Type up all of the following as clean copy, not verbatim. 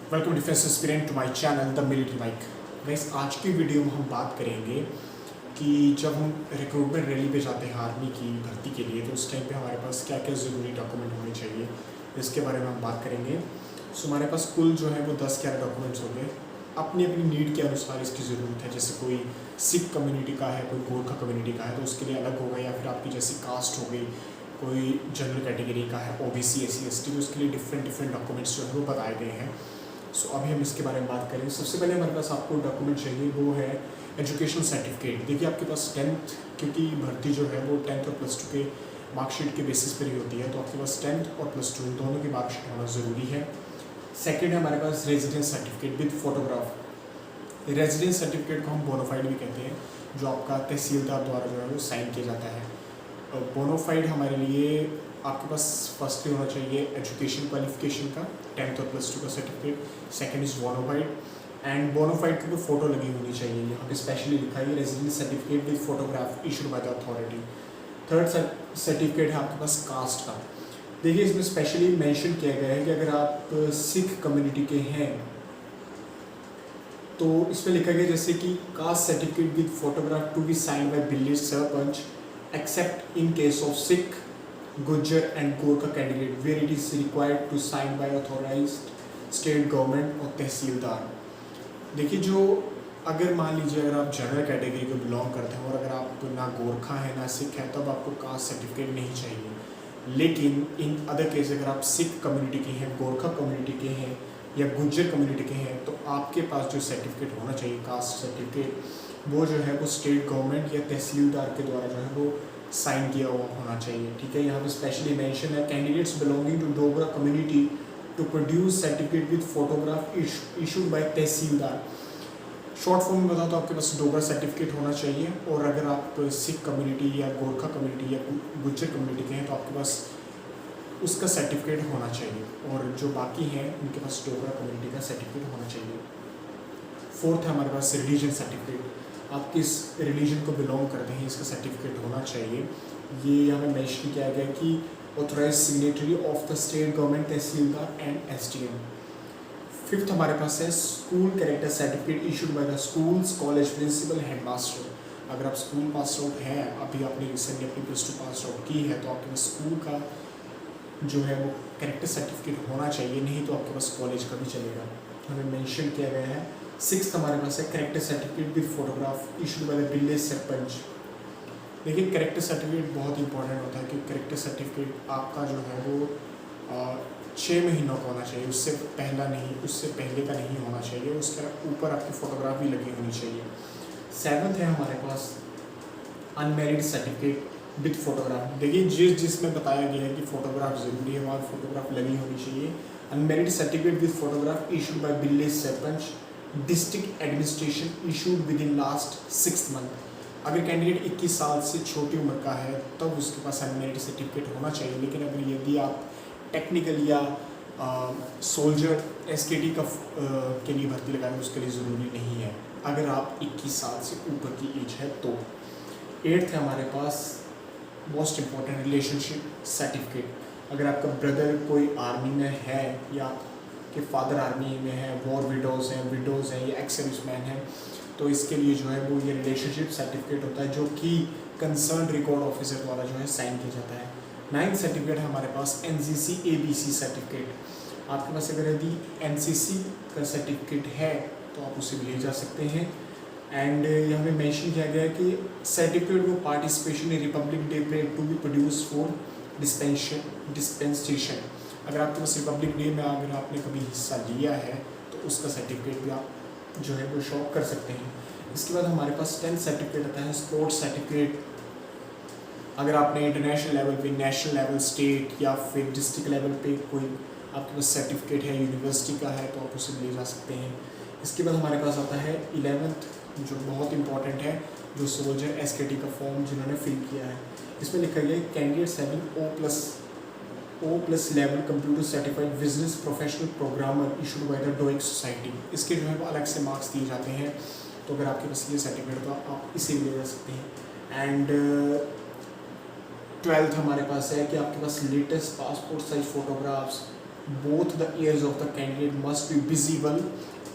Welcome defence aspirant to my channel the military bike. Guys, आज की video में हम बात करेंगे कि जब हम रिक्रूटमेंट रैली पे जाते हैं आर्मी की भर्ती के लिए, तो उस टाइम पे हमारे पास क्या क्या ज़रूरी डॉक्यूमेंट होने चाहिए, इसके बारे में हम बात करेंगे। सो हमारे पास कुल जो है वो 10-11 डॉक्यूमेंट्स होंगे। अपनी अपनी नीड के अनुसार इसकी ज़रूरत है। जैसे कोई सिख कम्युनिटी का है, कोई गोरखा कम्युनिटी का है, तो उसके लिए अलग होगा, या फिर आपकी जैसी कास्ट हो गई, कोई जनरल कैटेगरी का है, OBC SC ST, तो उसके लिए डिफरेंट डॉक्यूमेंट्स जो है वो बताए गए हैं। सो अभी हम इसके बारे में बात करें। सबसे पहले हमारे पास आपको डॉक्यूमेंट चाहिए, वो है एजुकेशनल सर्टिफिकेट। देखिए, आपके पास 10th, क्योंकि भर्ती जो है वो 10th और +2 के मार्कशीट के बेसिस पर ही होती है, तो आपके पास 10th और +2 दोनों की मार्कशीट होना ज़रूरी है। सेकेंड है हमारे पास residence certificate with photograph. Residence certificate को हम बोनाफाइड भी कहते हैं, जो आपका तहसीलदार द्वारा जो है वो साइन किया जाता है। बोनाफाइड हमारे लिए आपके पास फर्स्टली होना चाहिए एजुकेशन क्वालिफिकेशन का, 10th और +2 का certificate. Second is bona fide, and bona fide की फ़ोटो लगी होनी चाहिए। यहाँ पे स्पेशली लिखा है residence certificate with photograph issued by the authority. Third certificate है आपके पास कास्ट का। देखिए, इसमें स्पेशली मेंशन किया गया है कि अगर आप सिख कम्युनिटी के हैं तो इसमें लिखा गया जैसे कि caste certificate with photograph to be sign by village sarpanch except in case of Sikh, Gujjar and Gorkha candidate where it is required to sign by authorized state government और तहसीलदार। देखिए, जो अगर मान लीजिए अगर आप जनरल कैटेगरी को बिलोंग करते हैं और अगर आप ना गोरखा है ना सिख है, तब आपको कास्ट सर्टिफिकेट नहीं चाहिए। लेकिन इन अदर केस अगर आप सिख कम्युनिटी के हैं, गोरखा कम्युनिटी के हैं या गुज्जर कम्युनिटी के हैं, तो आपके पास जो सर्टिफिकेट होना चाहिए कास्ट सर्टिफिकेट, वो जो है वो स्टेट गवर्नमेंट या तहसीलदार के द्वारा जो है वो साइन किया हुआ होना चाहिए। ठीक है, यहाँ पे स्पेशली मेंशन है candidates belonging to Dogra community to produce certificate with photograph issued by tehsildar. Short form में बताओ तो आपके पास डोगरा सर्टिफिकेट होना चाहिए, और अगर आप सिख कम्युनिटी या गोरखा कम्युनिटी या गुज्जर कम्युनिटी के हैं तो आपके पास उसका सर्टिफिकेट होना चाहिए, और जो बाकी हैं उनके पास डोगरा कम्युनिटी का सर्टिफिकेट होना चाहिए। फोर्थ है हमारे पास रिलीजन सर्टिफिकेट। आप किस रिलीजन को बिलोंग करते हैं, इसका सर्टिफिकेट होना चाहिए। ये हमें मेंशन किया गया कि authorize signatory of the state government, tehsildar and SDM। Fifth हमारे पास है school character certificate issued by the schools college principal headmaster. अगर आप स्कूल पास आउट हैं, अभी आपने रिसेंटली अपनी +2 पास आउट की है, तो आपके पास स्कूल का जो है वो कैरेक्टर सर्टिफिकेट होना चाहिए, नहीं तो आपके पास कॉलेज का भी चलेगा। हमें मेंशन किया गया है। सिक्स्थ हमारे पास है character certificate with photograph issued by the village sarpanch. देखिए, कैरेक्टर सर्टिफिकेट बहुत इंपॉर्टेंट होता है, क्योंकि कैरेक्टर सर्टिफिकेट आपका जो है वो 6 महीनों का होना चाहिए, उससे पहले का नहीं होना चाहिए। उसके ऊपर आपकी फ़ोटोग्राफ भी लगी होनी चाहिए। सेवन्थ है हमारे पास अनमेरिड सर्टिफिकेट विद फोटोग्राफ। देखिए, जिसमें बताया गया है कि फ़ोटोग्राफ ज़रूरी है, वहाँ फ़ोटोग्राफ लगी होनी चाहिए। Unmarried certificate with photograph issued bye village sarpanch, district administration issued with in last 6 month. अगर कैंडिडेट 21 साल से छोटी उम्र का है तब उसके पास अनमेरिड सर्टिफिकेट होना चाहिए। लेकिन अगर यदि आप टेक्निकल या सोल्जर SKT का के लिए भर्ती लगा रहे हैं, उसके लिए ज़रूरी नहीं है अगर आप 21 साल से ऊपर की एज है तो। एट्थ है हमारे पास मोस्ट इम्पॉर्टेंट रिलेशनशिप सर्टिफिकेट। अगर आपका ब्रदर कोई आर्मी में है या आपके फादर आर्मी में है, वॉर विडोज़ हैं या एक्स सर्विसमैन हैं, तो इसके लिए जो है वो ये रिलेशनशिप सर्टिफिकेट होता है, जो कि कंसर्न रिकॉर्ड ऑफिसर द्वारा जो है साइन किया जाता है। 9th सर्टिफिकेट है हमारे पास NCC ABC सर्टिफिकेट। आपके पास अगर यदि NCC का सर्टिफिकेट है तो आप उसे भी ले जा सकते हैं। एंड यहाँ पे मेंशन किया गया है कि सर्टिफिकेट वो participation in republic day parade to be produce for dispensation. अगर आपके पास रिपब्लिक डे में अगर आपने कभी हिस्सा लिया है तो उसका सर्टिफिकेट भी आप जो है वो शो कर सकते हैं। इसके बाद हमारे पास 10th सर्टिफिकेट आता है स्पोर्ट्स सर्टिफिकेट। अगर आपने इंटरनेशनल लेवल पे, नेशनल लेवल, स्टेट या फिर डिस्ट्रिक्ट लेवल पे कोई आपके पास सर्टिफिकेट है, यूनिवर्सिटी का है, तो आप उसे ले जा सकते हैं। इसके बाद हमारे पास आता है 11th, जो बहुत इंपॉर्टेंट है, जो सोल्जर SKT का फॉर्म जिन्होंने फिल किया है। इसमें लिखा गया है candidates having O+ level computer certified business professional programmer issued by the DOEACC society. इसके जो है वो अलग से मार्क्स दिए जाते हैं, तो अगर आपके पास ये सर्टिफिकेट तो आप इसे भी ले जा सकते हैं। एंड 12th हमारे पास है कि आपके पास latest passport size photographs both the ears of the candidate must be visible,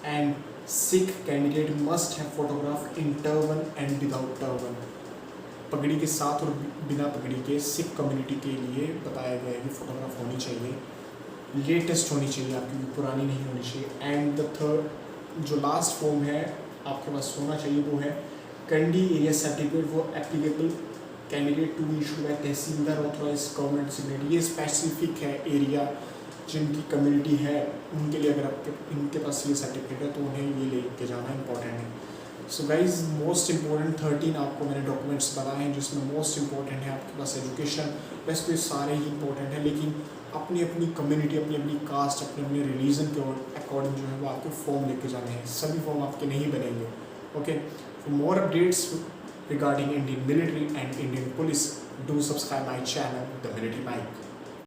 and Sikh candidate must have photograph in turban and without turban. पगड़ी के साथ और बिना पगड़ी के सिख कम्युनिटी के लिए बताया गया है कि फ़ोटोग्राफ होनी चाहिए, लेटेस्ट होनी चाहिए आपकी, पुरानी नहीं होनी चाहिए। एंड द थर्ड जो लास्ट फॉर्म है आपके पास होना चाहिए वो है कंडी एरिया सर्टिफिकेट, वो applicable candidate to issue by tehsildar authorize government signature. ये स्पेसिफिक है एरिया जिनकी कम्युनिटी है उनके लिए, अगर आपके इनके पास ये सर्टिफिकेट है तो उन्हें ये लेके जाना इंपॉर्टेंट है। सो गाइज मोस्ट इंपॉर्टेंट 13 आपको मैंने डॉक्यूमेंट्स बताए हैं, जिसमें मोस्ट इंपॉर्टेंट है आपके पास एजुकेशन। वैसे तो ये सारे ही इंपॉर्टेंट हैं, लेकिन अपनी अपनी कम्युनिटी, अपनी अपनी कास्ट, अपने अपने रिलीजन के अकॉर्डिंग जो है वो आपको फॉर्म लेके जाने हैं, सभी फॉर्म आपके नहीं बनेंगे। Okay, for more updates regarding Indian military and Indian police, do subscribe my channel the military mic.